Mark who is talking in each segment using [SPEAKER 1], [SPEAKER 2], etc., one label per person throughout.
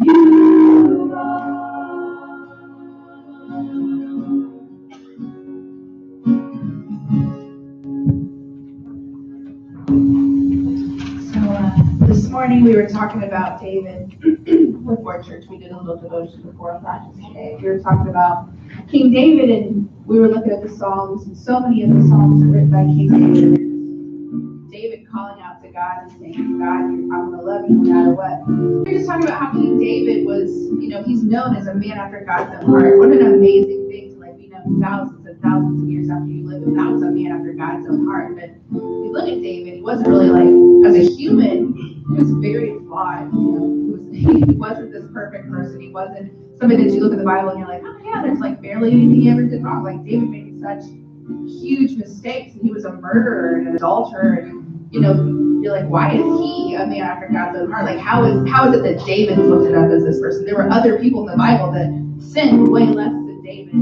[SPEAKER 1] you are. This morning we were talking about David with our church. We did a little devotion before practice today. We were talking about King David, and we were looking at the Psalms, and so many of the Psalms are written by King David. David calling out to God and saying, God, I'm going to love you no matter what. We were just talking about how King David was, he's known as a man after God's own heart. What an amazing thing to be known thousands and thousands of years after you live, that was a man after God's own heart. But you look at David, he wasn't really as a human, he was very flawed. He wasn't this perfect person. He wasn't somebody that you look at the Bible and you're like, oh yeah, there's barely anything he ever did wrong. David made such huge mistakes, and he was a murderer and an adulterer, and you're like, why is he a man after God's own heart? How is it that David is lifted up as this person? There were other people in the Bible that sinned way less than David.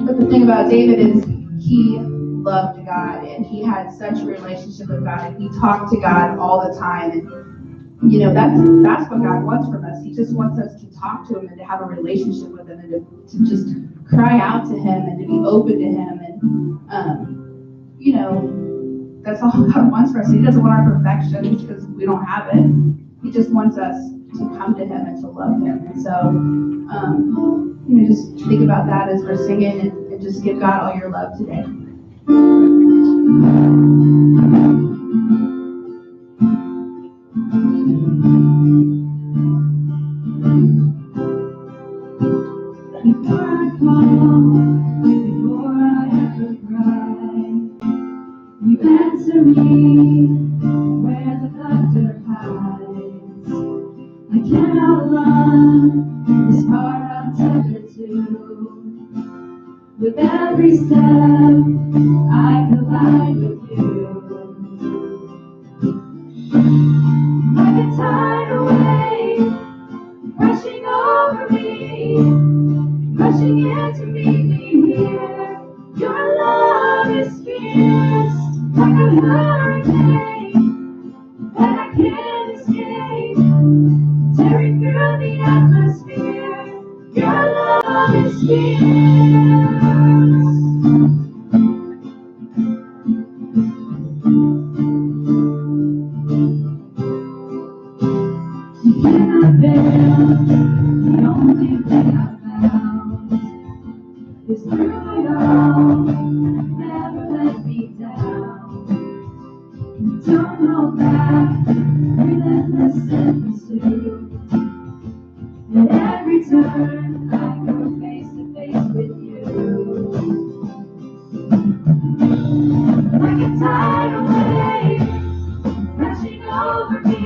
[SPEAKER 1] But the thing about David is he loved God, and he had such a relationship with God, and he talked to God all the time. And that's what God wants from us. He just wants us to talk to him and to have a relationship with him, and to just cry out to him and to be open to him. And that's all God wants for us. He doesn't want our perfection because we don't have it. He just wants us to come to him and to love him. And so just think about that as we're singing, and just give God all your love today. Before I call, before I ever cry, you answer me where the thunder hides. I cannot run this far, I'm tethered to. With every step, I collide with you. Like a tidal wave, rushing over me, rushing in to meet me here. Your love is fierce, like a hurricane that I can't escape, tearing through the atmosphere. Your love is fierce. You cannot fail. The only thing I found is through it all, never let me down. Don't hold back, relentless in pursuit. At every turn, I go face to face with you. Like a tidal wave, rushing over me,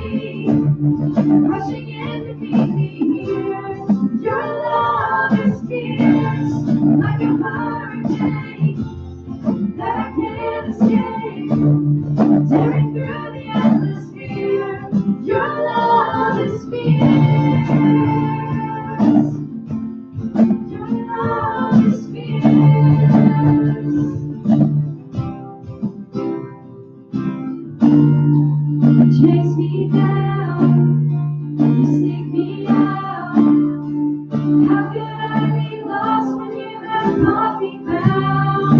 [SPEAKER 1] rushing in to meet me here. Your love is fierce, like a hurricane that I can't escape, tearing through the atmosphere. Your love is fierce. Your love is fierce. You chase me down, you seek me out. How could I be lost when you have caught me found?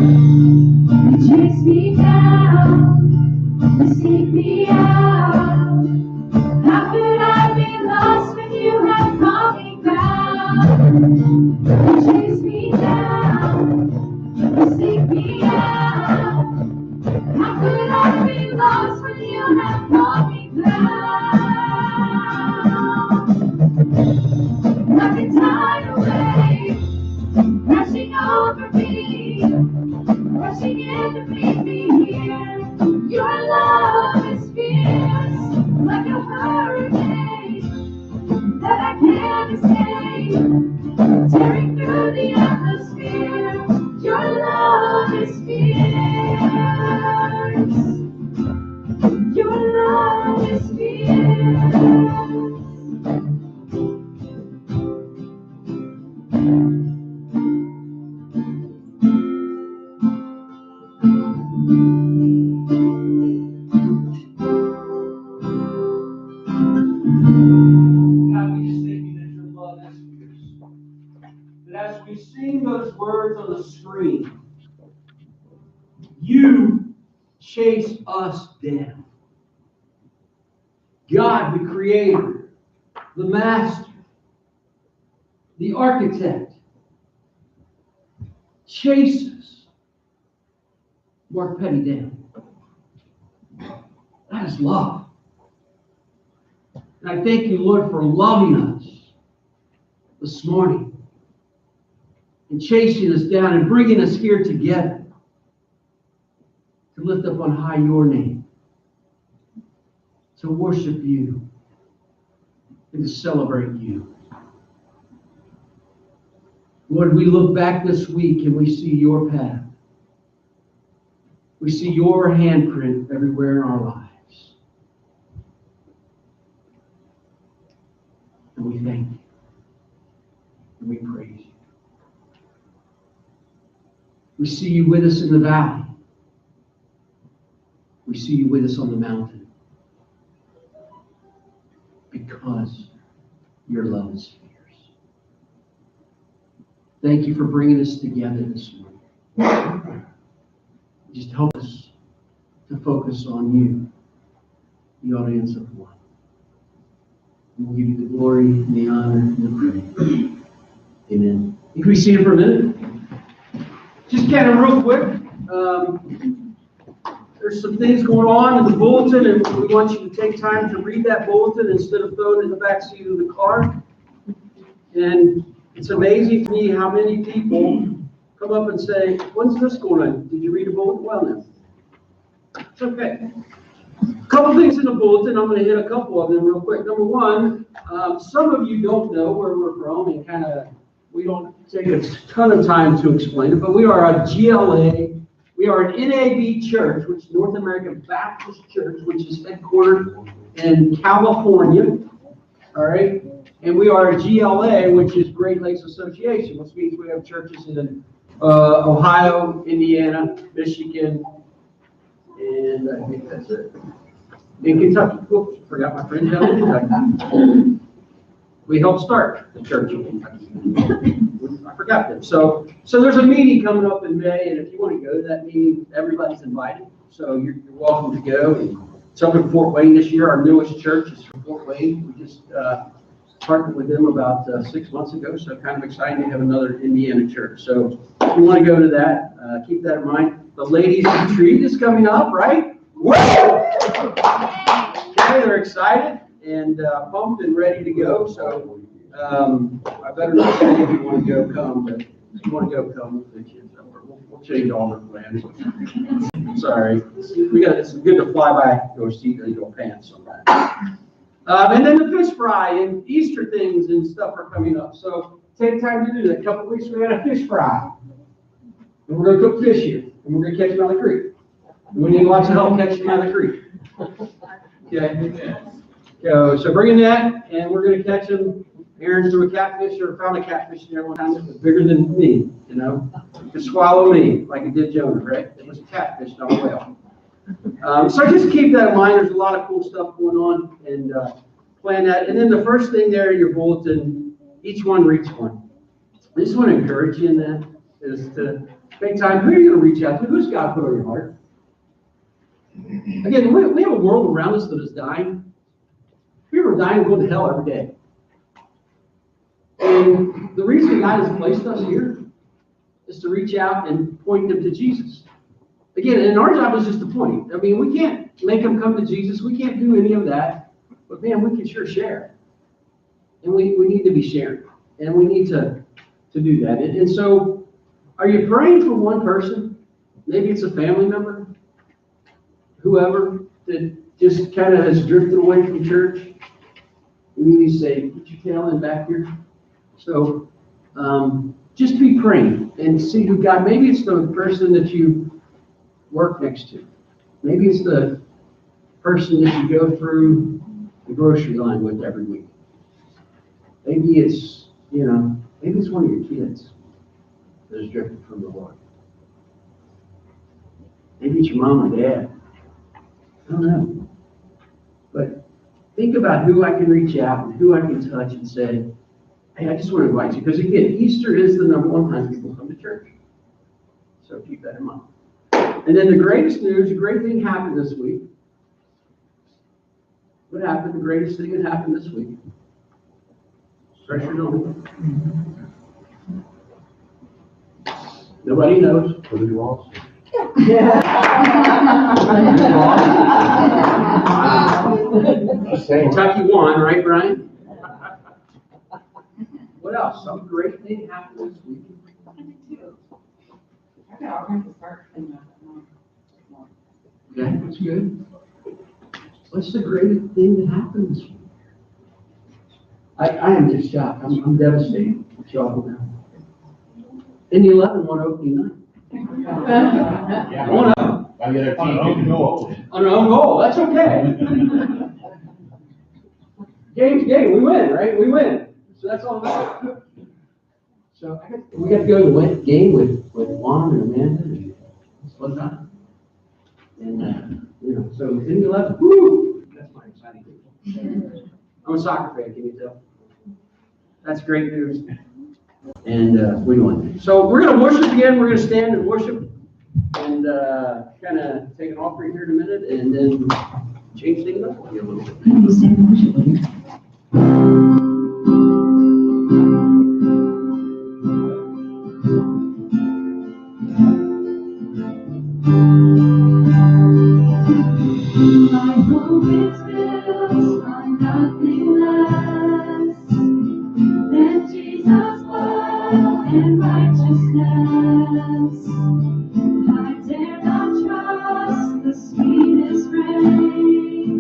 [SPEAKER 1] You chase me down, you seek me out. How could I be lost when you have caught me found? You chase me down, you seek me out. How could I be lost when you have caught me found? Like a tidal wave, rushing over me, rushing in to meet me here. Your love is fierce, like a hurricane that I can't escape, tearing through the atmosphere. Your love is fierce. Your love is fierce.
[SPEAKER 2] God, we just thank you that your love is fierce. That as we sing those words on the screen, you chase us down. God, the creator, the master, the architect, chases Mark Petty down. That is love. And I thank you, Lord, for loving us this morning and chasing us down and bringing us here together to lift up on high your name, to worship you, and to celebrate you. Lord, we look back this week and we see your path. We see your handprint everywhere in our lives. And we thank you. And we praise you. We see you with us in the valley. We see you with us on the mountain. Because your love is fierce. Thank you for bringing us together this morning. Just help us to focus on you, the audience of one. And we'll give you the glory and the honor and the praise. Amen. You can be seated for a minute. Just kind of real quick. There's some things going on in the bulletin, and we want you to take time to read that bulletin instead of throwing it in the back seat of the car. And it's amazing to me how many people come up and say, when's this going on? Did you read a bulletin? Well, no. It's okay. A couple things in the bulletin. I'm going to hit a couple of them real quick. Number one, some of you don't know where we're from, and we don't take a ton of time to explain it, but we are a GLA. We are an NAB church, which is North American Baptist Church, which is headquartered in California. All right? And we are a GLA, which is Great Lakes Association, which means we have churches in Ohio, Indiana, Michigan, and I think that's it. In Kentucky. Oops, forgot my friend down in Kentucky. We helped start the church in Kentucky. I forgot them. So there's a meeting coming up in May, and if you want to go to that meeting, everybody's invited. So you're welcome to go. It's up in Fort Wayne this year. Our newest church is from Fort Wayne. We just partnered with them about 6 months ago, so kind of exciting to have another Indiana church. So if you want to go to that, keep that in mind. The ladies' retreat is coming up, right? Woo! Okay, they're excited and pumped and ready to go. So I better not say if you want to go, come. But if you want to go, come. We'll change all the plans. Sorry, it's good to fly by your seat or your pants sometimes. And then the fish fry and Easter things and stuff are coming up. So take time to do that. A couple of weeks we had a fish fry. And we're going to cook fish here. And we're going to catch them out of the creek. And we need lots of help catching them out of the creek. Okay. So bringing that, and we're going to catch them. Aaron threw a catfish or found a catfish there one time that was bigger than me, you know. It could swallow me like it did Jonah, right? It was a catfish, not a whale. So just keep that in mind. There's a lot of cool stuff going on, and plan that. And then the first thing there in your bulletin, each one reads one. I just want to encourage you in that, is to make time. Who are you going to reach out to? Who's God put on your heart? Again, we have a world around us that is dying. People are dying and going to hell every day. And the reason God has placed us here is to reach out and point them to Jesus. Again, and our job is just to point. I mean, we can't make them come to Jesus. We can't do any of that. But man, we can sure share. And we need to be sharing. And we need to do that. And so, are you praying for one person? Maybe it's a family member, whoever, that just kind of has drifted away from church. And you need to say, put your tail in back here. So just be praying and see who God, maybe it's the person that you work next to. Maybe it's the person that you go through the grocery line with every week. Maybe it's, maybe it's one of your kids that has drifted from the Lord. Maybe it's your mom or dad. I don't know. But think about who I can reach out and who I can touch and say, hey, I just want to invite you. Because again, Easter is the number one time people come to church. So keep that in mind. And then the greatest news, a great thing happened this week. What happened? The greatest thing that happened this week. Pressure on me. Nobody knows.
[SPEAKER 3] Who you lost?
[SPEAKER 2] Kentucky won, right, Brian? What else? Some great thing happened this week. Okay, that's good. What's the greatest thing that happened this week? I am just shocked. I'm devastated. Y'all know. In the 11 won opening night.
[SPEAKER 3] Yeah,
[SPEAKER 2] One up.
[SPEAKER 3] By the other team, you can go.
[SPEAKER 2] On our own goal. That's okay. Game's game. We win, right? We win. So that's all that matters. So we got to go to the game with Juan and Amanda and what's that? And so in the 11, woo! That's my exciting thing. I'm a soccer fan. Can you tell? That's great news. And we won. So we're going to worship again. We're going to stand and worship and kind of take an offering here in a minute and then change things up a little bit.
[SPEAKER 4] My hope is built on nothing less than Jesus' blood and righteousness. I dare not trust the sweetest rain,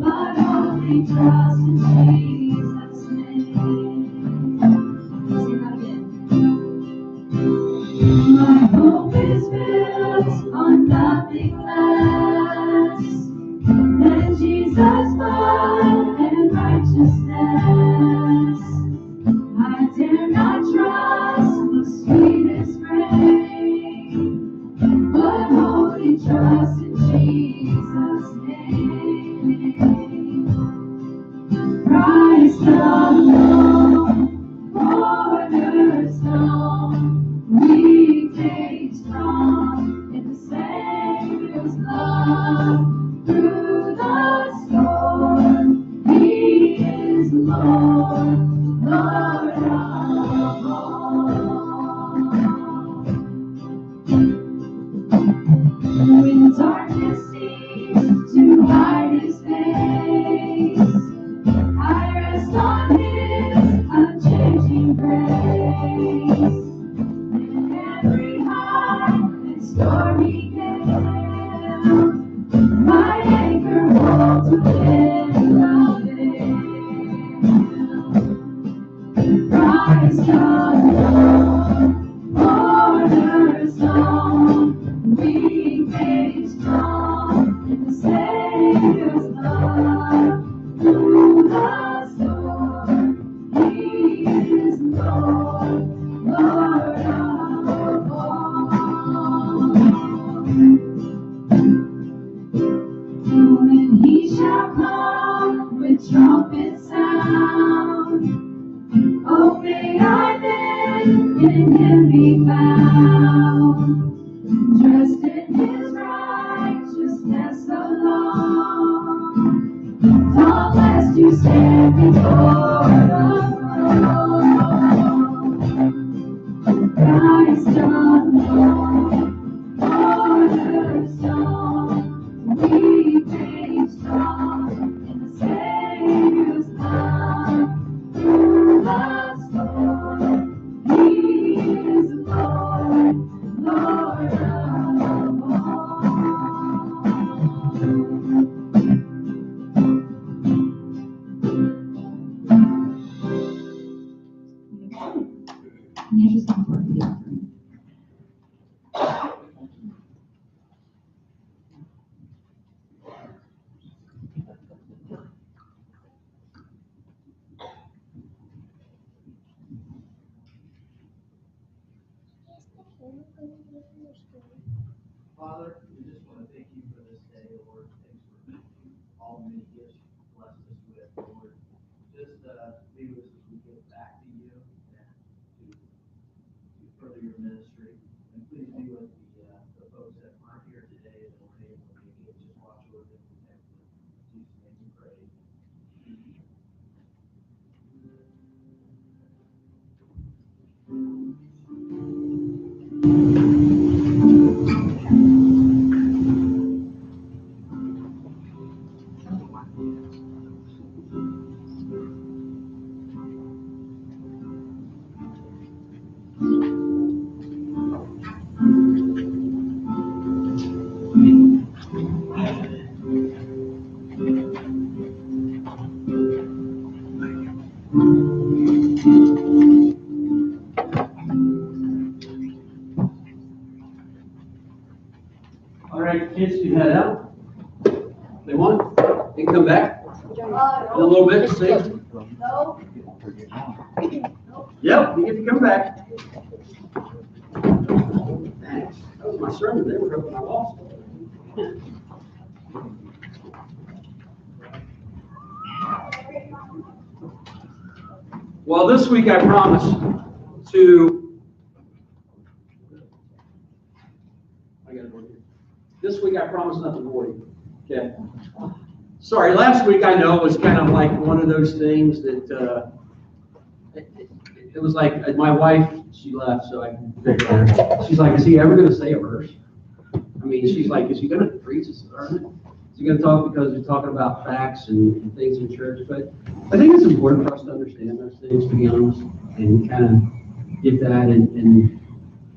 [SPEAKER 4] but only trust in Jesus' name. Sing that again. My hope is built on nothing less than Jesus' blood and righteousness. I dare not trust the sweetest rain, but wholly trust in Jesus' name. Christ alone, cornerstone, weak, made strong in the Savior's love. Through the storm, He is Lord, Lord of all. When darkness seems to hide His face, I rest on His unchanging grace. In every high and stormy gale, my anchor holds within the veil. Christ alone, cornerstone, weak made strong in the Savior's love. Through the storm, He is Lord, Lord of all. When He shall come with trumpet sound, oh, may I then in Him be found, dressed in His righteousness alone, dauntless to stand before the throne. Christ alone, cornerstone, weak made strong in the Savior's love. Through the storm, He is Lord, Lord of all. Interesting for the offering.
[SPEAKER 5] Father, we just want to thank you for this day, Lord. Thanks for all the many gifts you blessed
[SPEAKER 2] please be with the folks that aren't here today that weren't able to make it. Just watch over them and protect them. Jesus, make you pray. All right, kids can head out. They want, they can come back in a little bit, see?
[SPEAKER 1] No.
[SPEAKER 2] Yep, you get to come back. Thanks. That was my sermon. They were hoping I lost it. Well, this week I promised to, this week I promised not to bore you. Okay. Sorry, last week I know was kind of like one of those things that, it was like my wife, she left, so I can pick her. She's like, is he ever going to say a verse? I mean, she's like, is he going to preach a sermon? Is he going to talk because we're talking about facts and things in church? But I think it's important for us to understand those things, to be honest, and kind of get that and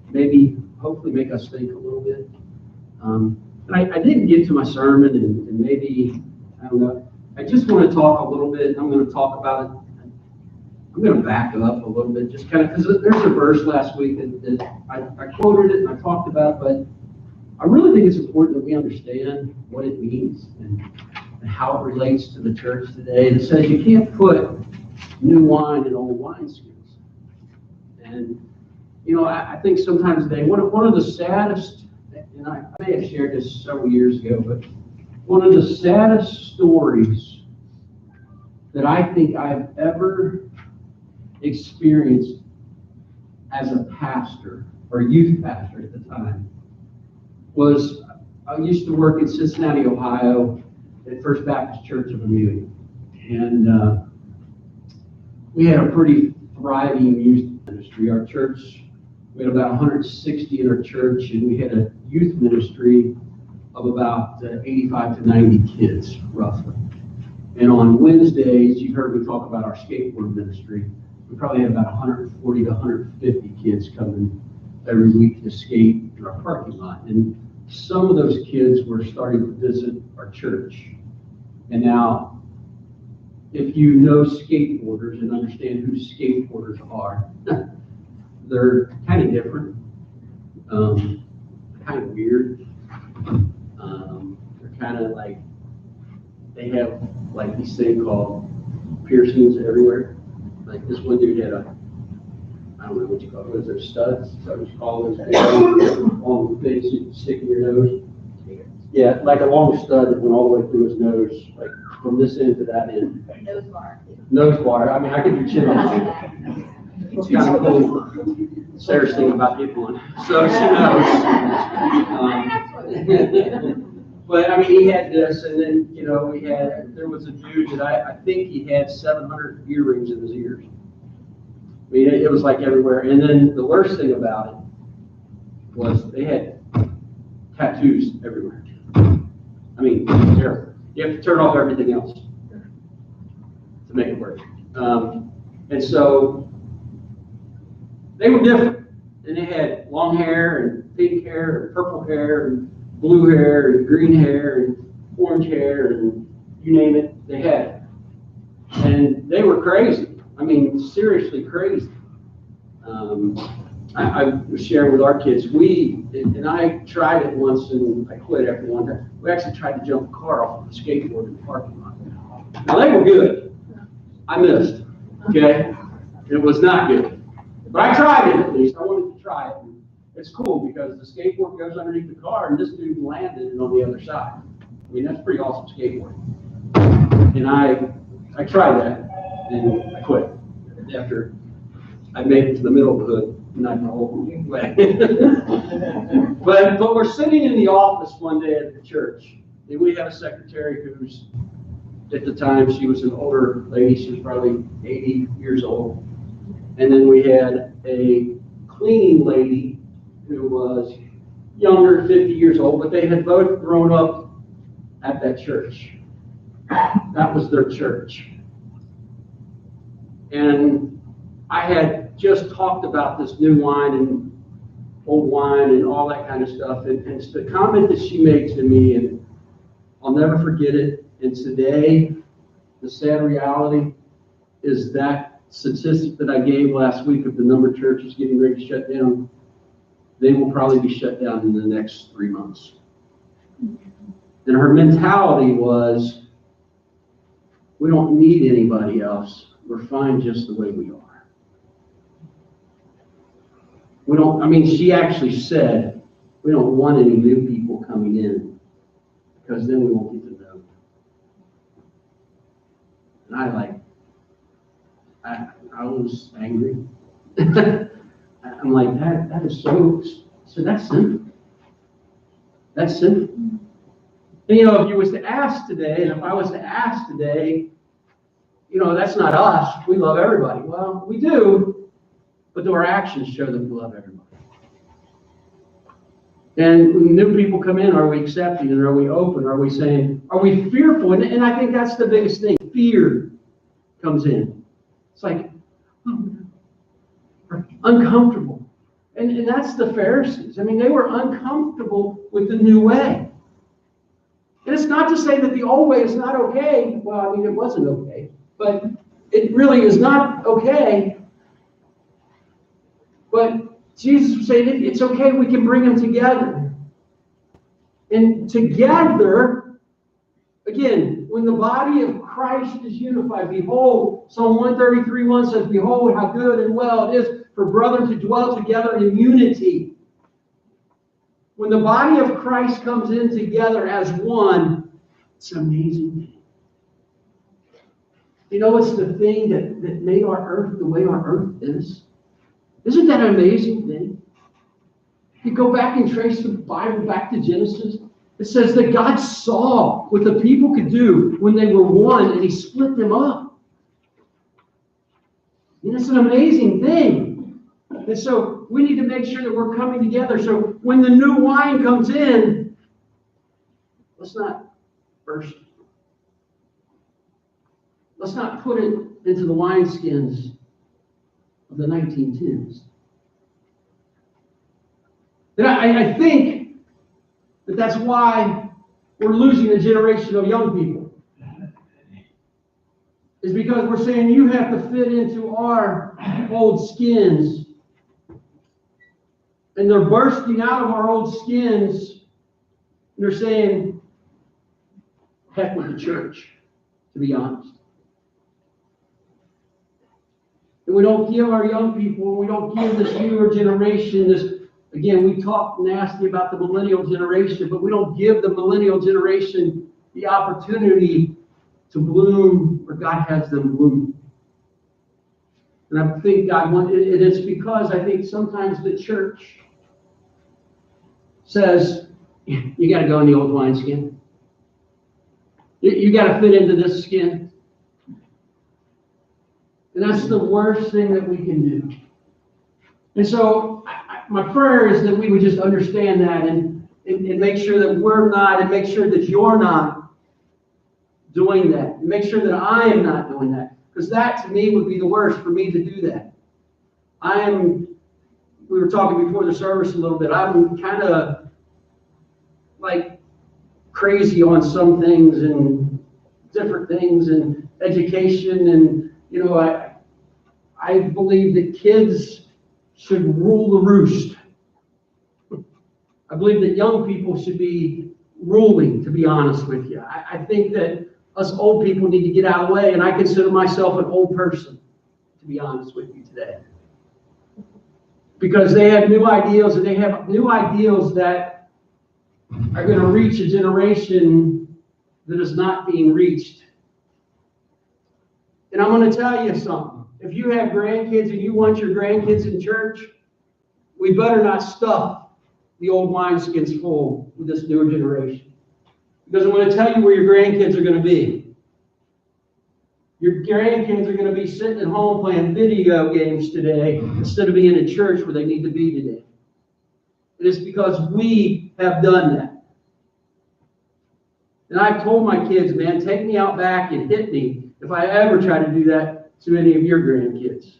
[SPEAKER 2] maybe, hopefully make us think a little bit. And I didn't get to my sermon and maybe, I don't know, I just want to talk a little bit. I'm going to talk about it. I'm going to back up a little bit, just kind of, because there's a verse last week that I quoted it and I talked about, but I really think it's important that we understand what it means and how it relates to the church today. And it says you can't put new wine in old wineskins. And, you know, I think sometimes today, one of the saddest, and I may have shared this several years ago, but one of the saddest stories that I think I've ever experienced as a pastor or youth pastor at the time was I used to work in Cincinnati, Ohio at First Baptist Church of Amelia. And we had a pretty thriving youth ministry. Our church, we had about 160 in our church, and we had a youth ministry of about 85 to 90 kids, roughly. And on Wednesdays, you heard me talk about our skateboard ministry. We probably had about 140 to 150 kids coming every week to skate in our parking lot. And some of those kids were starting to visit our church. And now, if you know skateboarders and understand who skateboarders are, they're kind of different, kind of weird. They're kind of like, they have like these things called piercings everywhere. Like this one dude had a, I don't know what you call it, was there studs? Is that what you call those long things you stick in your nose? Yeah, like a long stud that went all the way through his nose, like from this end to that end.
[SPEAKER 1] Nose bar.
[SPEAKER 2] Nose bar. I mean, I could do chin on. It's kind of cool. Sarah's thinking about getting one, so she knows. But I mean, he had this, and then, you know, there was a dude that I think he had 700 earrings in his ears. I mean, it was like everywhere. And then the worst thing about it was they had tattoos everywhere. I mean, terrible. You have to turn off everything else to make it work. And so they were different. And they had long hair and pink hair and purple hair and blue hair and green hair and orange hair and you name it, they had it. And they were crazy. I mean, seriously crazy. I was sharing with our kids, and I tried it once and I quit after one time. We actually tried to jump a car off of a skateboard in the parking lot. Now they were good. I missed, okay? It was not good. But I tried it at least. I wanted to try it. It's cool because the skateboard goes underneath the car and this dude landed it on the other side. I mean, that's pretty awesome skateboarding. And I tried that and I quit after I made it to the middle of the hood. not the whole way. But we're sitting in the office one day at the church, and we have a secretary who's, at the time, she was an older lady, she was probably 80 years old. And then we had a cleaning lady who was younger, 50 years old, but they had both grown up at that church. That was their church. And I had just talked about this new wine and old wine and all that kind of stuff. And it's the comment that she made to me, and I'll never forget it. And today, the sad reality is that statistic that I gave last week of the number of churches getting ready to shut down, they will probably be shut down in the next 3 months. And her mentality was, we don't need anybody else. We're fine just the way we are. She actually said, we don't want any new people coming in because then we won't get to know them. And I was angry. I'm like, that is so that's sinful. That's sinful. And, if you was to ask today, and if I was to ask today, that's not us. We love everybody. Well, we do, but do our actions show that we love everybody? And when new people come in, are we accepting and are we open? Are we saying, are we fearful? And I think that's the biggest thing. Fear comes in. It's like, uncomfortable. And that's the Pharisees. They were uncomfortable with the new way. And it's not to say that the old way is not okay. Well, it wasn't okay. But it really is not okay. But Jesus was saying it's okay, we can bring them together. And together, again, when the body of Christ is unified, behold, Psalm 133:1 says, behold, how good and well it is for brethren to dwell together in unity. When the body of Christ comes in together as one, it's an amazing thing. It's the thing that made our earth the way our earth is. Isn't that an amazing thing? If you go back and trace the Bible back to Genesis, it says that God saw what the people could do when they were one, and he split them up. It's an amazing thing. And so we need to make sure that we're coming together. So when the new wine comes in, let's not burst. Let's not put it into the wineskins of the 1910s. And I think that's why we're losing a generation of young people. Is because we're saying you have to fit into our old skins. And they're bursting out of our old skins. And they're saying, heck with the church, to be honest. And we don't give our young people, we don't give this newer generation this, again, we talk nasty about the millennial generation, but we don't give the millennial generation the opportunity to bloom where God has them bloom. And I think God wants, it is because I think sometimes the church says, you got to go in the old wineskin. You got to fit into this skin. And that's the worst thing that we can do. And so my prayer is that we would just understand that and make sure that we're not, and make sure that you're not doing that. And make sure that I am not doing that. Because that to me would be the worst, for me to do that. We were talking before the service a little bit, I'm kind of like crazy on some things and different things and education, and I believe that kids should rule the roost. I believe that young people should be ruling, to be honest with you. I think that us old people need to get out of the way, and I consider myself an old person, to be honest with you today. Because they have new ideals, and they have new ideals that are going to reach a generation that is not being reached. And I'm going to tell you something. If you have grandkids and you want your grandkids in church, we better not stuff the old wineskins full with this newer generation. Because I'm going to tell you where your grandkids are going to be. Your grandkids are going to be sitting at home playing video games today instead of being in church where they need to be today. It is because we have done that. And I've told my kids, man, take me out back and hit me if I ever try to do that to any of your grandkids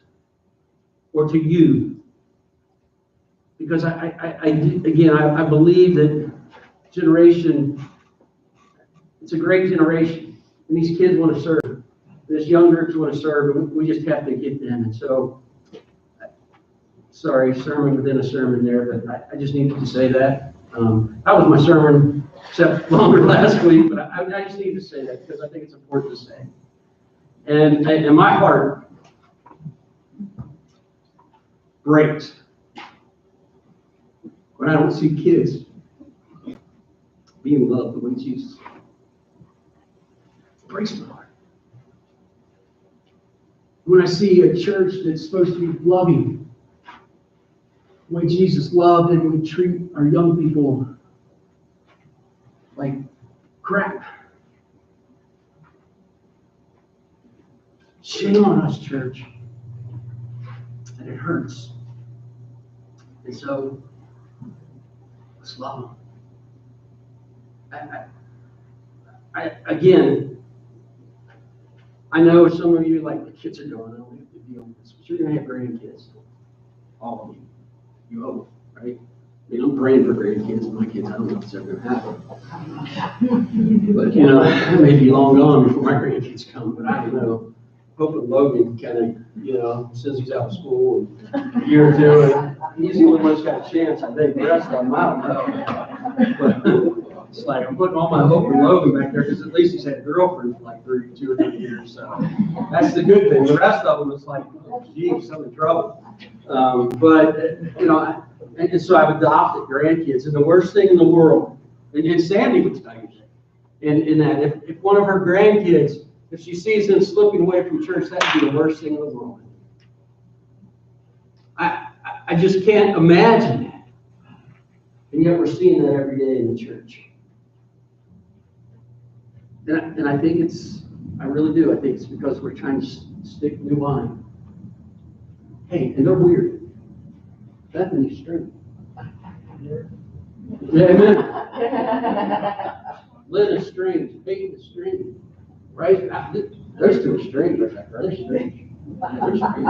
[SPEAKER 2] or to you. Because I believe that generation, it's a great generation. And these kids want to serve. This young groups want to serve, and we just have to get them. And so, sorry, sermon within a sermon there, but I just needed to say that. That was my sermon, except longer last week, but I just need to say that because I think it's important to say. And my heart breaks when I don't see kids being loved the way Jesus. It breaks my heart. When I see a church that's supposed to be loving, the way Jesus loved, and we treat our young people like crap. Shame on us, church. And it hurts. And so, let's love them. Again, I know some of you like, the kids are going, I don't have to deal with this, but you're going to have grandkids. All of you. You hope, right? I mean, I'm praying for grandkids. My kids, I don't know if it's ever going to happen. But, you know, I may be long gone before my grandkids come, but I don't know. Hoping Logan kind of, you know, since he's out of school a year or two, and he's the only one that's got a chance, I think. The rest of them, I don't know. But it's like I'm putting all my hope in Logan back there because at least he's had a girlfriend for like 2 or 3 years. So that's the good thing. The rest of them, it's like, geez, I'm in trouble. But, you know, and so I've adopted grandkids. And the worst thing in the world, and Sandy would tell you, in that if one of her grandkids, if she sees them slipping away from church, that would be the worst thing in the world. I just can't imagine that. And yet we're seeing that every day in the church. And I think I really do. I think it's because we're trying to stick new wine. Hey, and they're weird. Bethany's strange. Yeah, amen. Lynn is strange. Peyton is strange. Right? Those two are strange. Are they strange? They're strange.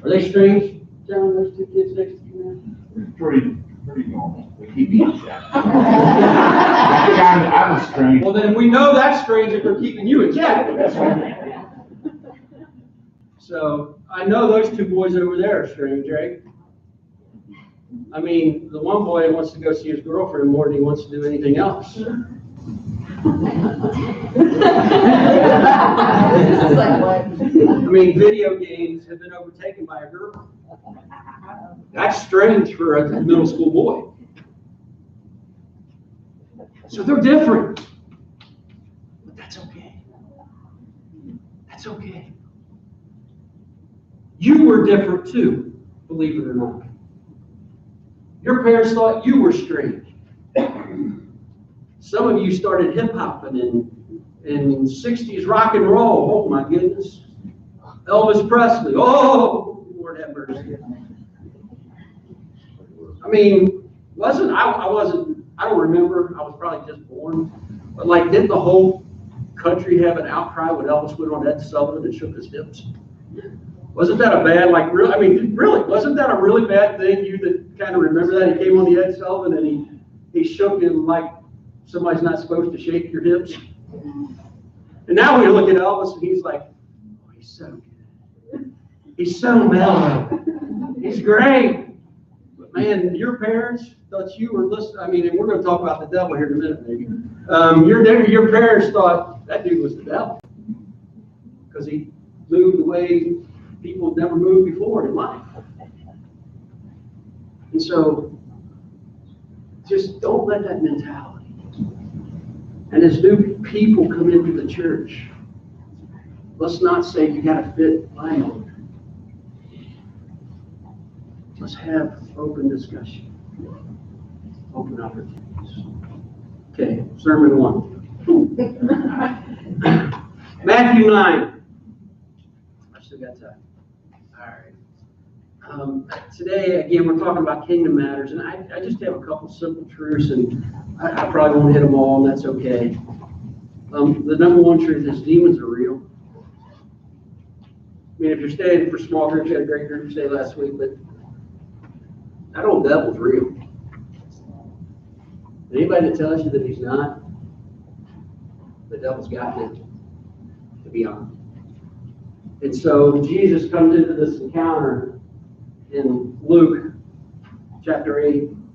[SPEAKER 2] Are they strange? John, those two kids next to you now?
[SPEAKER 3] Pretty normal. We keep eating check. I'm strange.
[SPEAKER 2] Well, then we know that's strange if they're keeping you in check. So I know those two boys over there are strange, right? I mean, the one boy wants to go see his girlfriend more than he wants to do anything else. I mean, video games have been overtaken by a girl. That's strange for a middle school boy. So they're different. But that's okay. That's okay. You were different too, believe it or not. Your parents thought you were strange. Some of you started hip-hopping in 60s rock and roll. Oh my goodness. Elvis Presley. Oh, Lord have mercy. I mean, I don't remember. I was probably just born. But like, didn't the whole country have an outcry when Elvis went on Ed Sullivan and shook his hips? Wasn't that a bad, really, wasn't that a really bad thing? You that kind of remember that? He came on the Ed Sullivan and he shook him like somebody's not supposed to shake your hips. And now we look at Elvis and he's like, oh, he's so good. He's so mellow. He's great. But man, your parents thought you were listening. I mean, and we're going to talk about the devil here in a minute, maybe. Your parents thought that dude was the devil because he moved the way people had never moved before in life. And so, just don't let that mentality. And as new people come into the church, let's not say you got to fit my mold. Let's have open discussion. Open opportunities. Okay, sermon 1. Matthew 9. I still got time. All right. Today, again, we're talking about kingdom matters, and I just have a couple simple truths, and I probably won't hit them all, and that's okay. The number one truth is demons are real. I mean, if you're staying for small groups, you had a great group stay last week, but that old devil's real. Anybody that tells you that he's not, the devil's got it, to be honest. And so Jesus comes into this encounter in Luke chapter 8. I'm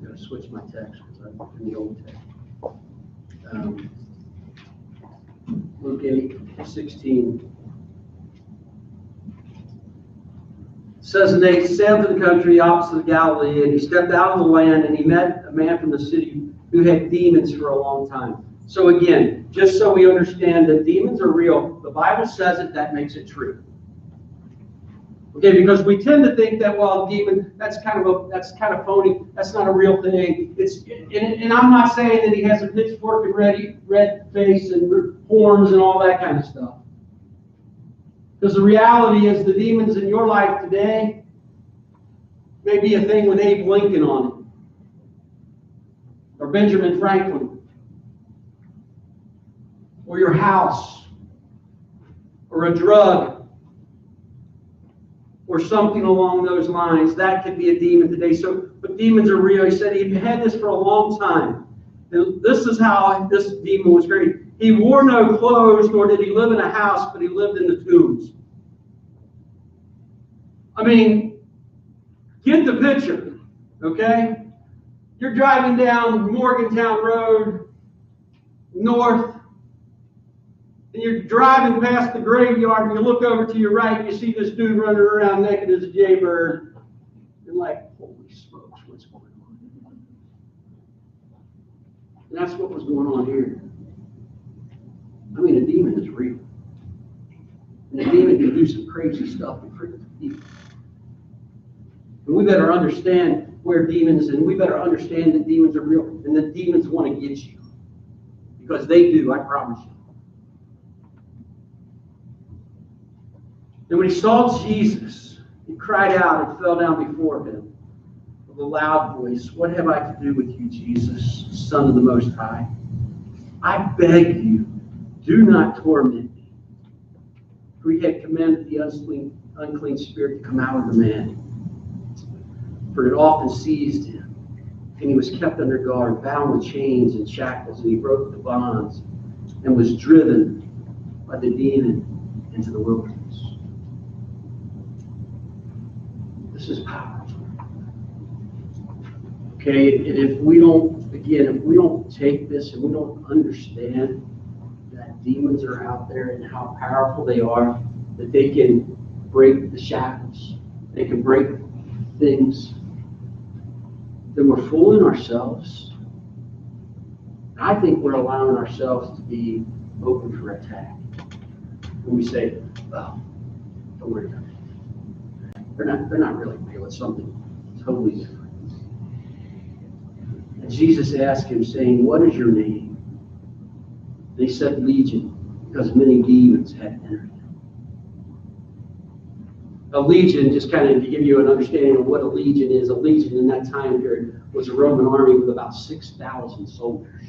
[SPEAKER 2] going to switch my text because I'm in the old text. Luke 8:16. It says, and they sailed to the country opposite of Galilee, and he stepped out of the land, and he met a man from the city who had demons for a long time. So again, just so we understand that demons are real, the Bible says it, that makes it true. Okay, because we tend to think that, well, demon, that's kind of phony, that's not a real thing. And I'm not saying that he has a pitchfork and red face and horns and all that kind of stuff. Because the reality is the demons in your life today may be a thing with Abe Lincoln on it. Or Benjamin Franklin. Or your house. Or a drug. Or something along those lines. That could be a demon today. But demons are real. He said he had this for a long time. And this is how this demon was created. He wore no clothes, nor did he live in a house, but he lived in the tombs. I mean, get the picture, okay? You're driving down Morgantown Road, north, and you're driving past the graveyard, and you look over to your right, and you see this dude running around naked as a jaybird. You're like, holy smokes, what's going on? And that's what was going on here. I mean, a demon is real. And a demon can do some crazy stuff in front of people. And we better understand where demons, and we better understand that demons are real, and that demons want to get you. Because they do, I promise you. And when he saw Jesus, he cried out and fell down before him with a loud voice, "What have I to do with you, Jesus, Son of the Most High? I beg you, do not torment me." For he had commanded the unclean spirit to come out of the man. For it often seized him, and he was kept under guard, bound with chains and shackles, and he broke the bonds, and was driven by the demon into the wilderness. This is powerful. Okay, and if we don't take this and we don't understand that demons are out there and how powerful they are, that they can break the shackles, they can break things, then we're fooling ourselves. I think we're allowing ourselves to be open for attack. When we say, well, don't worry about it. They're not really real. It's something totally different. And Jesus asked him, saying, "What is your name?" They said, "Legion," because many demons had entered him. A legion, just kind of to give you an understanding of what a legion is, a legion in that time period was a Roman army with about 6,000 soldiers.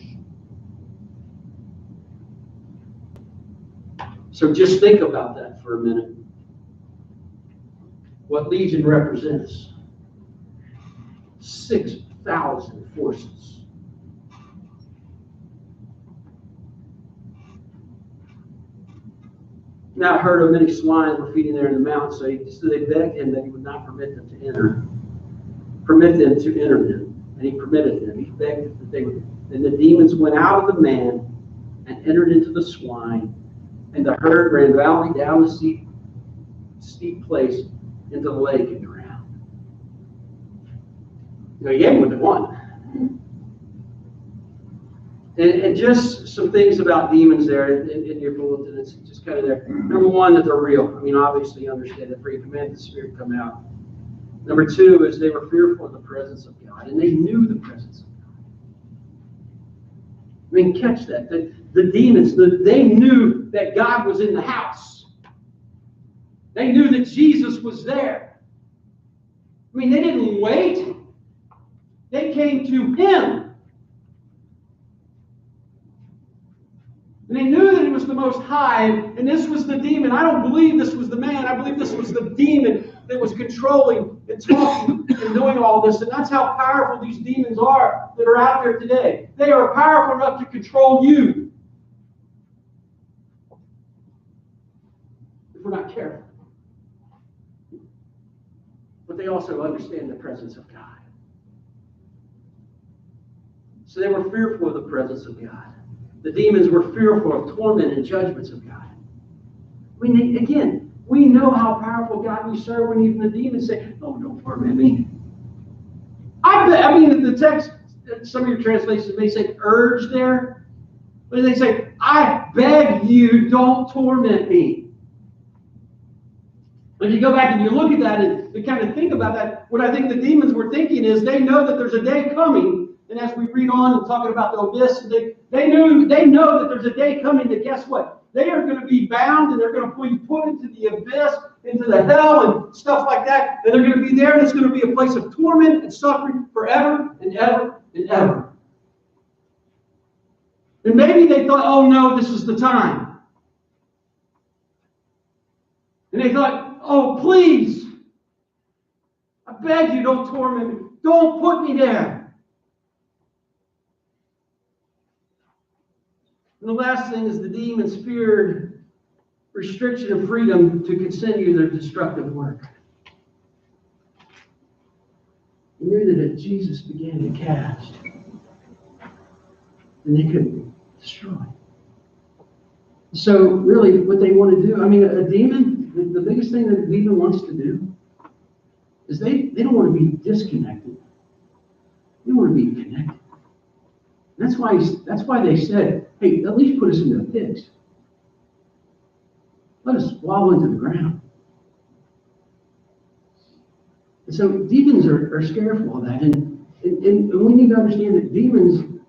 [SPEAKER 2] So just think about that for a minute. What legion represents? 6,000 forces. Now I heard of many swine were feeding there in the mountain, so they begged him that he would not permit them to enter them. And he permitted them. He begged that they would. And the demons went out of the man and entered into the swine, and the herd ran valley down the steep place into the lake and drowned. You know, he gave them what they wanted. And just some things about demons there in your bulletin. It's just kind of there. Number one, that they're real. I mean, obviously, you understand that for you command the spirit to come out. Number two is they were fearful of the presence of God, and they knew the presence of God. I mean, catch that. The demons, they knew that God was in the house. They knew that Jesus was there. I mean, they didn't wait. They came to him. And they knew that he was the Most High, and this was the demon. I don't believe this was the man. I believe this was the demon that was controlling and talking and doing all this. And that's how powerful these demons are that are out there today. They are powerful enough to control you if we're not careful. But they also understand the presence of God. So they were fearful of the presence of God. The demons were fearful of torment and judgments of God. I mean, again, we know how powerful God we serve when even the demons say, "Oh, don't torment me." I mean, the text, some of your translations may say urge there, but they say, "I beg you, don't torment me." When you go back and you look at that and you kind of think about that, what I think the demons were thinking is they know that there's a day coming. And as we read on and talking about the abyss, they know that there's a day coming that, guess what? They are going to be bound and they're going to be put into the abyss, into the hell and stuff like that. And they're going to be there and it's going to be a place of torment and suffering forever and ever and ever. And maybe they thought, oh no, this is the time. And they thought, oh please, I beg you, don't torment me. Don't put me there. And the last thing is the demons feared restriction of freedom to continue their destructive work. They knew that if Jesus began to cast, then they could destroy. So really what they want to do, I mean, a demon, the biggest thing that a demon wants to do is they don't want to be disconnected. They want to be connected. That's why they said, hey, at least put us into the pits. Let us wobble into the ground. And so demons are scareful of that. And we need to understand that demons,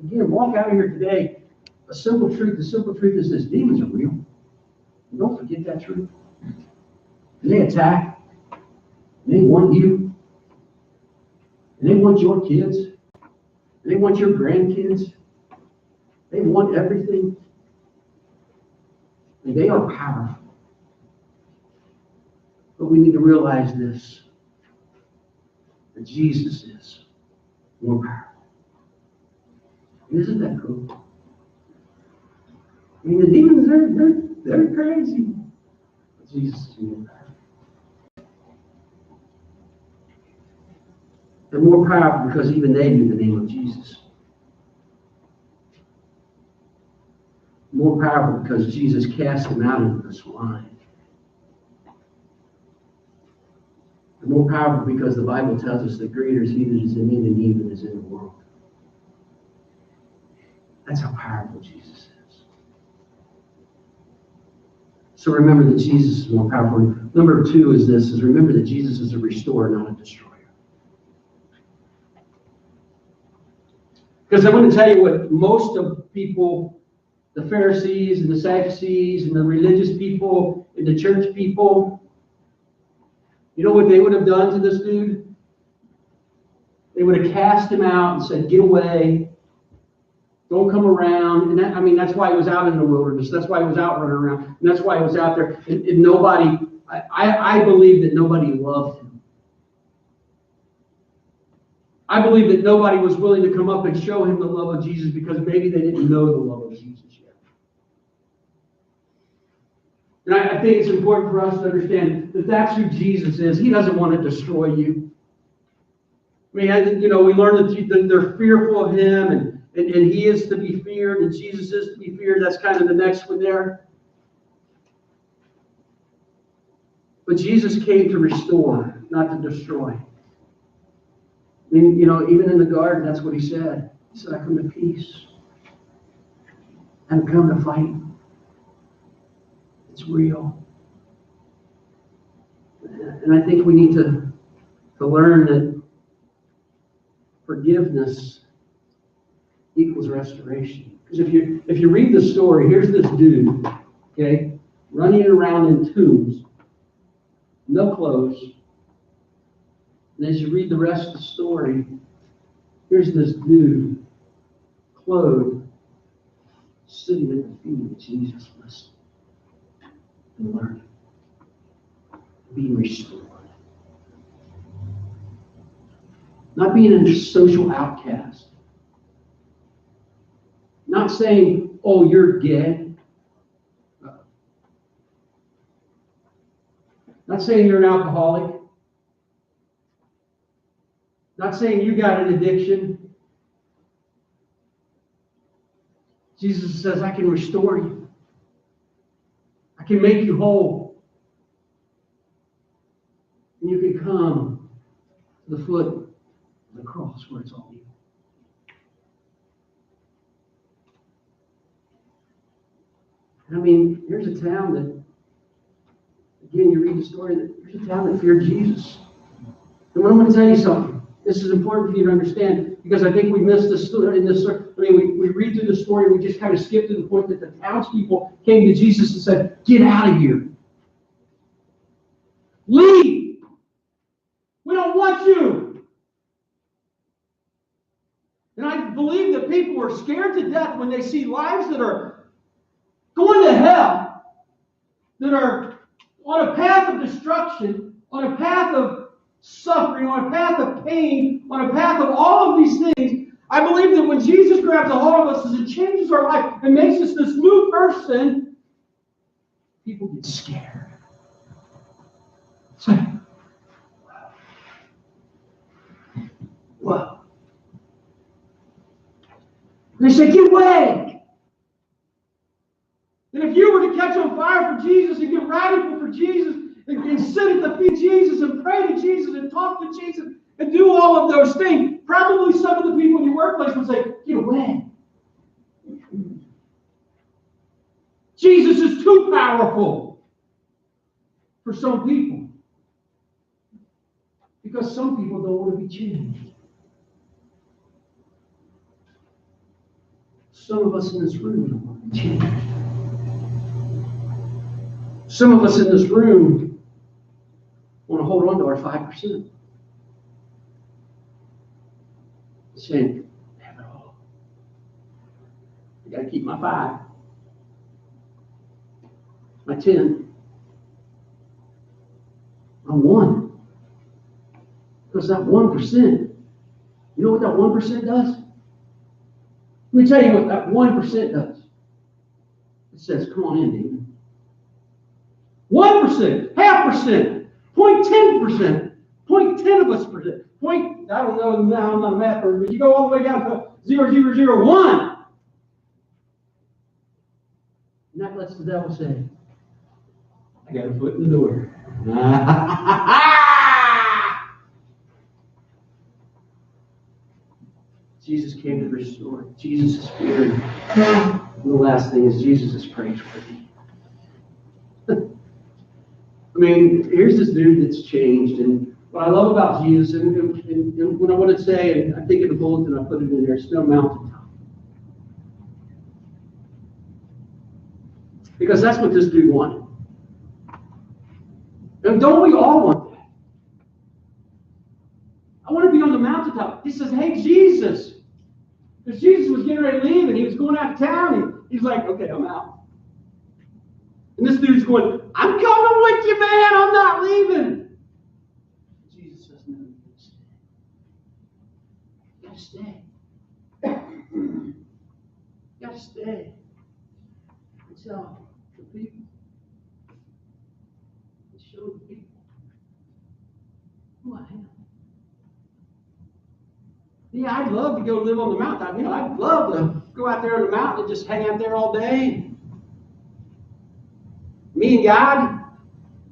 [SPEAKER 2] again, walk out of here today, the simple truth is this: demons are real. And don't forget that truth. And they attack. And they want you. And they want your kids. And they want your grandkids. They want everything. And they are powerful. But we need to realize this: that Jesus is more powerful. And isn't that cool? I mean, the demons, they're crazy. But Jesus is more powerful. They're more powerful because even they knew the name of Jesus. More powerful because Jesus cast them out into the swine. And more powerful because the Bible tells us that greater is he that is in me than he that is in the world. That's how powerful Jesus is. So remember that Jesus is more powerful. Number two is this: is remember that Jesus is a restorer, not a destroyer. Because I'm going to tell you what most of people, the Pharisees and the Sadducees and the religious people and the church people, you know what they would have done to this dude? They would have cast him out and said, get away. Don't come around. And that's why he was out in the wilderness. That's why he was out running around. And that's why he was out there. And nobody, I believe that nobody loved him. I believe that nobody was willing to come up and show him the love of Jesus because maybe they didn't know the love of Jesus yet. And I think it's important for us to understand that that's who Jesus is. He doesn't want to destroy you. I mean, we learn that they're fearful of him and he is to be feared and Jesus is to be feared. That's kind of the next one there. But Jesus came to restore, not to destroy. I mean, even in the garden, that's what he said. He said, I come to peace. I haven't come to fight. It's real. And I think we need to to learn that forgiveness equals restoration. Because if you read the story, here's this dude, okay, running around in tombs, no clothes. And as you read the rest of the story, here's this dude, clothed, sitting at the feet of Jesus, listening and learning, being restored. Not being a social outcast. Not saying, oh, you're dead. Not saying you're an alcoholic. Not saying you got an addiction. Jesus says, I can restore you. I can make you whole. And you can come to the foot of the cross where it's all you. I mean, here's a town that, again, you read the story, that here's a town that feared Jesus. And I'm going to tell you something. This is important for you to understand, because I think we missed this in this. I mean, we read through the story and we just kind of skip to the point that the townspeople came to Jesus and said, get out of here. Leave. We don't want you. And I believe that people are scared to death when they see lives that are going to hell, that are on a path of destruction, on a path of suffering, on a path of pain, on a path of all of these things. I believe that when Jesus grabs a hold of us and changes our life and makes us this new person, people get scared. It's like, whoa. They say, get away. And if you were to catch on fire for Jesus and get radical for Jesus and sit at the feet of Jesus and pray to Jesus and talk to Jesus and do all of those things, probably some of the people in your workplace would say, get away. Jesus is too powerful for some people. Because some people don't want to be changed. Some of us in this room don't want to be changed. Some of us in this room want to hold on to our 5%. Saying, have it all. I got to keep my 5, my 10, my 1. Because that 1%, you know what that 1% does? Let me tell you what that 1% does. It says, come on in, David. 1%, 0.5%, 0.10%, 0.10 of us percent. I don't know now, I'm not a math person, but you go all the way down to 0.0001. And that lets the devil say, I got a foot in the door. Jesus came to restore. Jesus is feared. And the last thing is Jesus is praiseworthy. I mean, here's this dude that's changed, and what I love about Jesus, and what I want to say, and I think in the bulletin I put it in there, it's no mountaintop. Because that's what this dude wanted. And don't we all want that? I want to be on the mountaintop. He says, hey, Jesus. Because Jesus was getting ready to leave, and he was going out of town, and he's like, okay, I'm out. And this dude's going, I'm coming with you, man. I'm not leaving. Jesus says, no, you gotta stay. You gotta stay. You gotta stay. And tell the people. And show the people who I am. Yeah, I'd love to go live on the mountain. I'd love to go out there on the mountain and just hang out there all day. Me and God,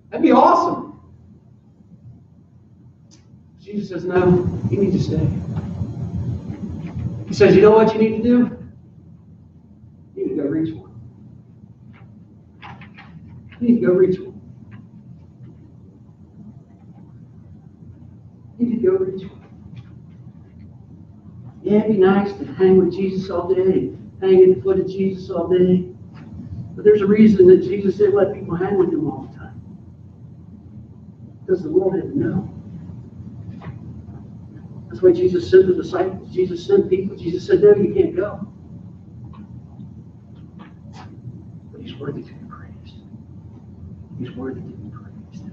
[SPEAKER 2] that'd be awesome. Jesus says, no, you need to stay. He says, you know what you need to do? You need to go reach one. You need to go reach one. it'd be nice to hang with Jesus all day, hang at the foot of Jesus all day. But there's a reason that Jesus didn't let people hang with him all the time. Because the world didn't know. That's why Jesus sent the disciples. Jesus sent people. Jesus said, no, you can't go. But he's worthy to be praised. He's worthy to be praised.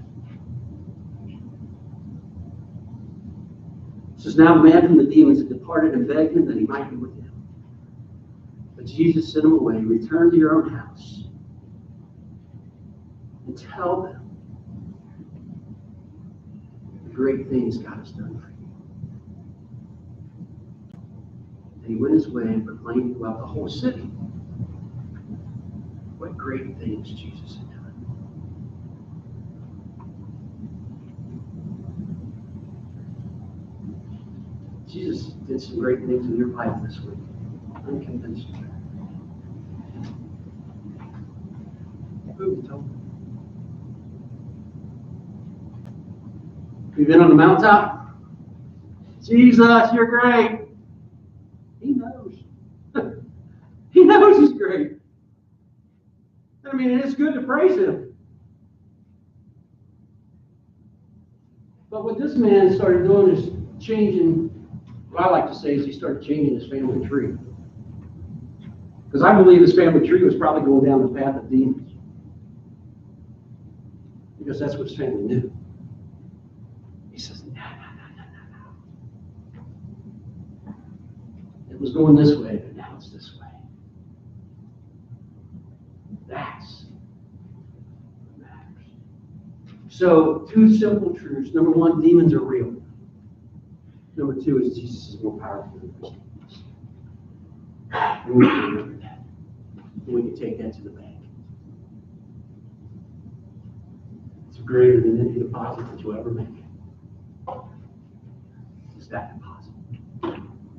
[SPEAKER 2] It says, now a man from the demons had departed and begged him that he might be with him. But Jesus sent him away. Return to your own house and tell them the great things God has done for you. And he went his way and proclaimed throughout the whole city what great things Jesus had done. Jesus did some great things in your life this week. I'm convinced of that. Who told me? You've been on the mountaintop? Jesus, you're great. He knows. He knows he's great. I mean, it's good to praise him. But what this man started doing is changing, what I like to say is he started changing his family tree. Because I believe his family tree was probably going down the path of demons. Because that's what his family knew. He says, no. It was going this way, but now it's this way. That's what matters. So, two simple truths. Number one, demons are real. Number two is Jesus is more powerful than those demons. And we can remember that. And we can take that to the bank. It's greater than any deposit that you'll ever make. It's that deposit.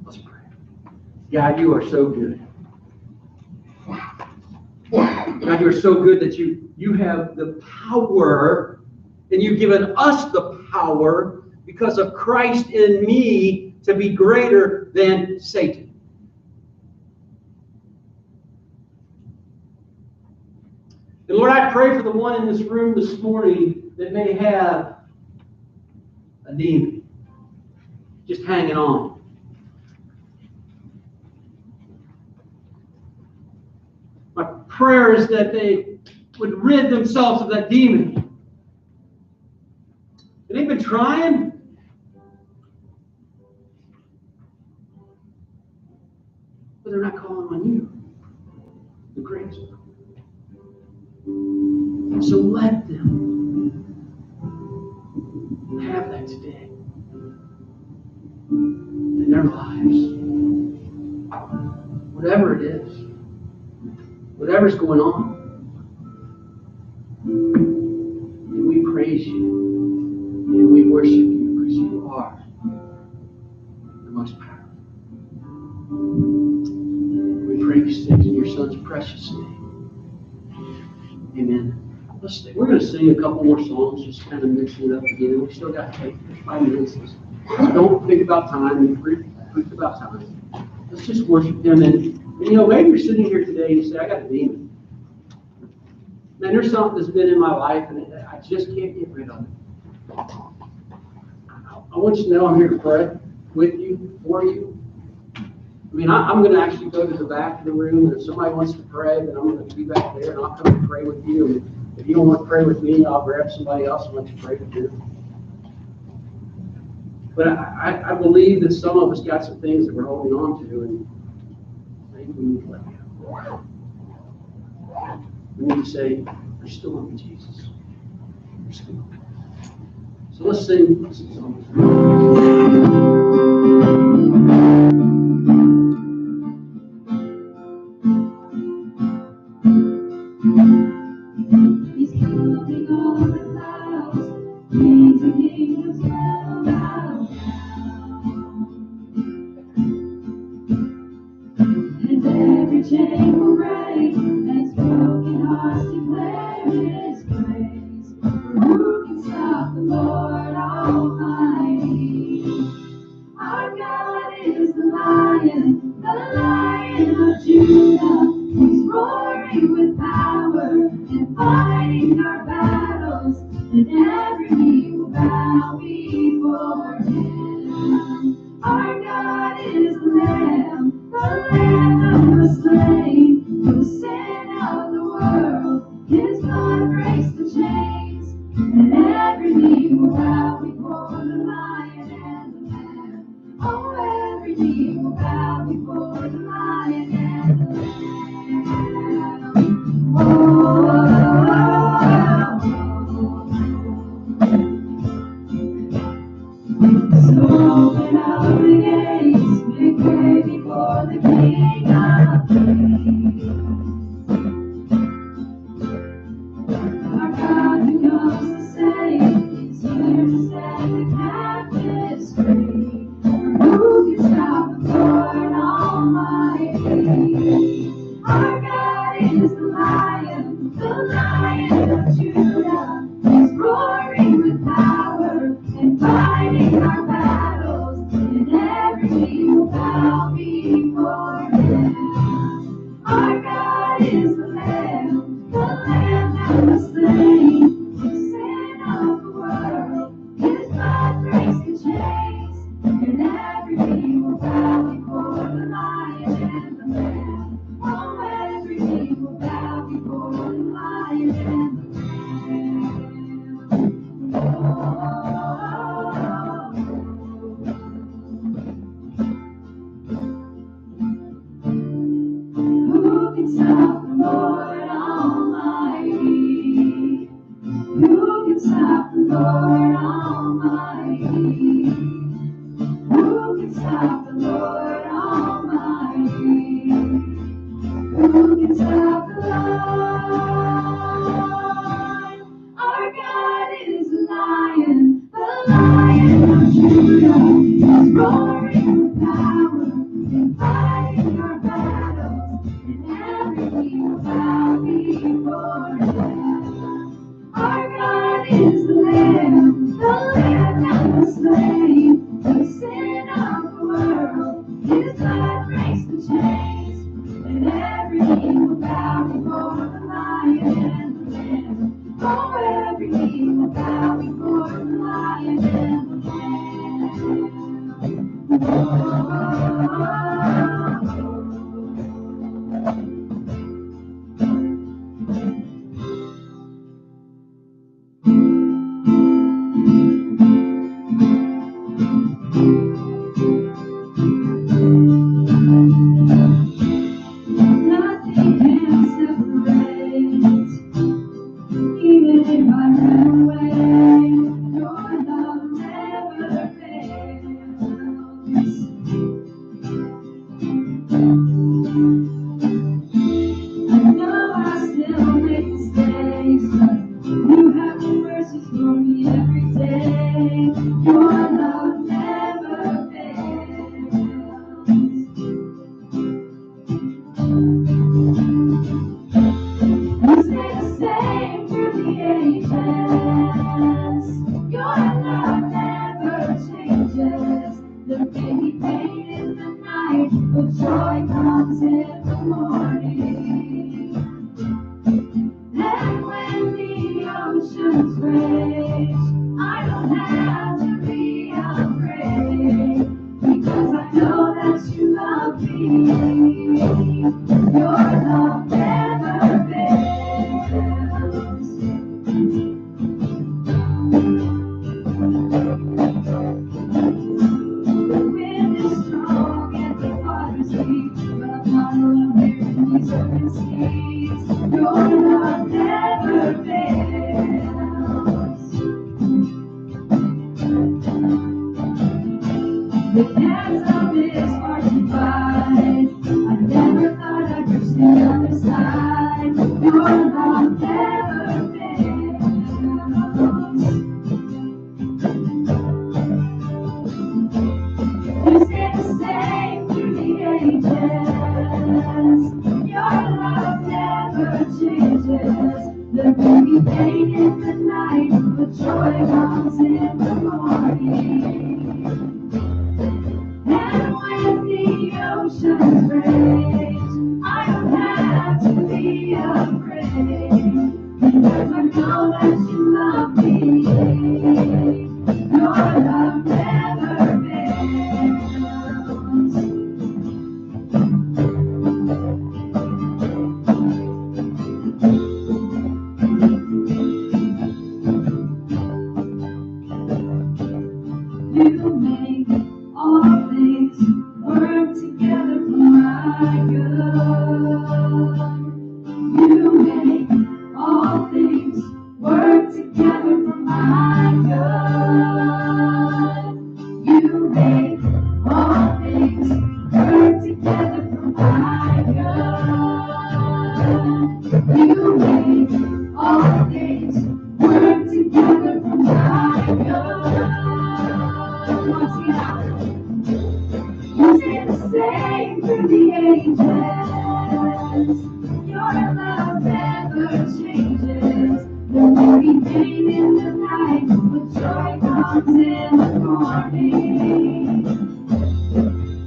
[SPEAKER 2] Let's pray. God, you are so good. God, you are so good that you have the power, and you've given us the power because of Christ in me to be greater than Satan. And Lord, I pray for the one in this room this morning that may have a demon just hanging on. My prayer is that they would rid themselves of that demon. And they've been trying. But they're not calling on you, the greatest one. So let them have that today in their lives. Whatever it is. Whatever's going on. And we praise you. And we worship you because you are the most powerful. We pray these things in your Son's precious name. Amen. We're going to sing a couple more songs, just kind of mixing it up again. We still got 5 minutes. So don't think about time. Think about time. Let's just worship him. And you know, maybe you're sitting here today and you say, I got a demon. Man, there's something that's been in my life and I just can't get rid of it. I want you to know I'm here to pray with you, for you. I mean, I'm going to actually go to the back of the room, and if somebody wants to pray, then I'm going to be back there, and I'll come and pray with you. And if you don't want to pray with me, I'll grab somebody else and let you pray with you. But I believe that some of us got some things that we're holding on to, and maybe we need to let go. We need to say, you're still on me, Jesus. You're still on me. So let's sing some songs.
[SPEAKER 4] He's coming on the clouds, kings and kingdoms will bow down, and every chain will break, as broken hearts declare His praise. For who can stop the Lord Almighty? fighting our battles, and every knee will bow before him. Our God is the Lamb that was slain for the sin of the world. His blood breaks the chains, and every knee will bow before the Lion and the Lamb. Oh, every knee will bow before the Lion and the Lamb. So open up the gates, make way before the King of Kings. Our God who comes to save is here to set the captives free. Who can stop the Lord Almighty? Our God is the Lion of Judah. He's roaring with power and fighting our battles, and every knee will bow before him. Our God is the Lamb that was slain for the sin of the world. His blood breaks the chains, and every knee will bow before the Lion and the Lamb. Oh, every knee will bow before the Lion and the Who can stop the Lord Almighty? Who can stop the Lord Almighty? Who can stop the Lord Almighty? Who can stop the Lord? Our God is the Lion of Judah. He's roaring with power and fighting our battles, and every knee will bow before him. Our God is the Lamb that was slain for the sin of the world. His blood breaks the chains, and every knee will bow before the Lion and the Lamb. Oh, every knee will bow before the Lion and the Nothing can separate, even if I ran away. Your love never fails. I know I still make mistakes, but you have the mercies for me every day. Your love never fails. You stay the same through the ages. Your love never changes. The baby pain in the night, but joy comes in the morning. And when the oceans rage, I don't have to be afraid, because I know that you love me. Your love never fails. The wind is strong and the water's deep, but I'm not alone here in these open seas. Your love never fails. The dance of this heart divide, I never thought I'd reach the other side. Your love never fails. You stay the same through the ages. Your love never changes. There may be pain in the night, but joy comes in the morning. And when the oceans rage, I don't have to be afraid, because I know know that you love me. Your love never fails. You make all things work together for my good. You make all things work together for my good. You make all things work together for my good. You make all things work together for my good. Once again. You say the same through the ages. Your love never changes. The beauty pain in the night, but joy comes in the morning.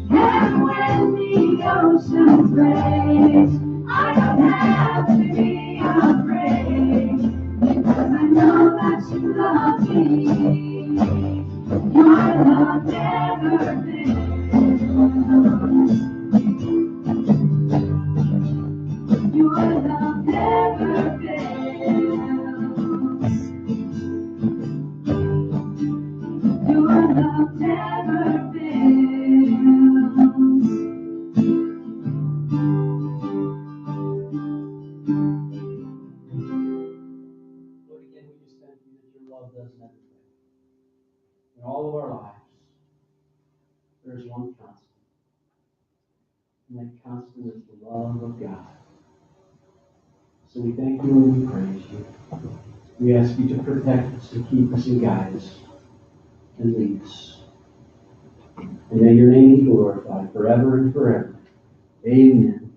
[SPEAKER 4] And when the oceans rage, I don't have to be afraid, because I know that you love me. Your love never fails. Your love never fails. Your love never fails.
[SPEAKER 2] Lord, again, we just thank you that your love does never fail. In all of our lives, there is one constant. And that constant is the love of God. So we thank you and we praise you. We ask you to protect us and keep us and guide us and lead us. And may your name be glorified forever and forever. Amen.